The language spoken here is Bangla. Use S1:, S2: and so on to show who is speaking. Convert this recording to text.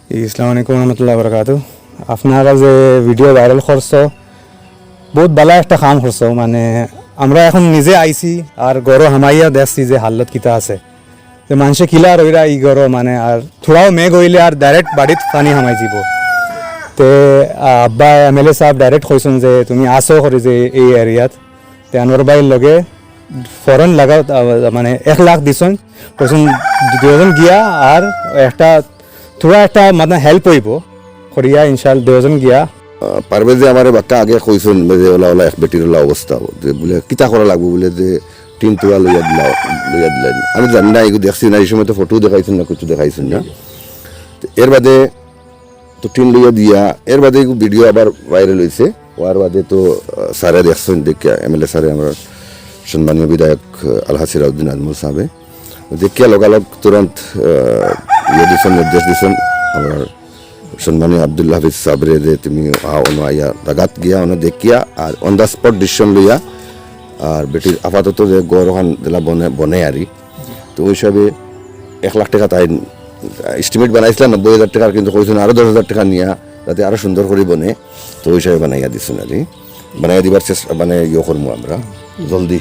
S1: আসসালামু আলাইকুম রহমতুল্লাহ বরকাত। আপনারা যে ভিডিও ভাইরাল করছো বহুত ভালো একটা কাম করছো। মানে আমরা এখন নিজে আইছি আর গরো হামাইয়া দেখছি যে হালত কিতা আছে, যে মানুষে কিলা রইরা ই গরো মানে আর থোড়াও মেঘ হইলে আর ডাইরেক্ট বাড়িত পানি হামাই যাব। তে আব্বা MLA সাহেব ডাইরেক্ট কইছেন যে তুমি আসো করে যে এই এরিয়াত, তে আনোয়ার ভাইয়ের লগে ফরেন লাগা মানে 1 লাখ দিছেন, কইছেন দুজন গিয়া আর একটা থোড়া একটা মানে হেল্প হইব করিয়া ইনশাআল্লাহ দুজন গিয়া
S2: পারবে যে আমার বাক্কা আগে কইছেন যে ওলা ওলা এক বেটির ওলা অবস্থা যে বলে কিতা করা লাগবে বলে যে টিন তোলা লইয়া দিলেন। আমি জানি না এগুলো দেখছি না, এই সময় তো ফটো দেখাইছেন না কিছু দেখাইছেন না। এর বাদে তো টিন লইয়া দিয়া এর বাদে ভিডিও আবার ভাইরাল হয়েছে। ওর বাদে তো স্যারে দেখছেন দেখে MLA স্যারে আমার সম্মানীয় বিধায়ক আলহাজ সিরাজউদ্দিন আজমল সাহেবে দেখিয়া লগালগ তুরন্ত ইয়ে দিচ্ছেন, নির্দেশ দিচ্ছেন আমার সম্মানীয় আব্দুল্লাহ হাফিজ সাবরে যে তুমি আইয়া দাগাত গিয়া দেখিয়া আর অন দ্য স্পট ডিসিশন লইয়া আর বেটির আপাতত যে গড়খান জেলা বনে আরি তো ওই হিসাবে 1 লাখ টাকা তাই এস্টিমেট বানাইছিলাম 90,000 টাকার, কিন্তু কইছেন আরো 10,000 টাকা নিয়া যাতে আরো সুন্দর করে বনে, তো ওই হিসাবে বানাইয়া দিচ্ছেন আর বানাইয়া দিবার চেষ্টা মানে ইয়ে করবো আমরা জলদি।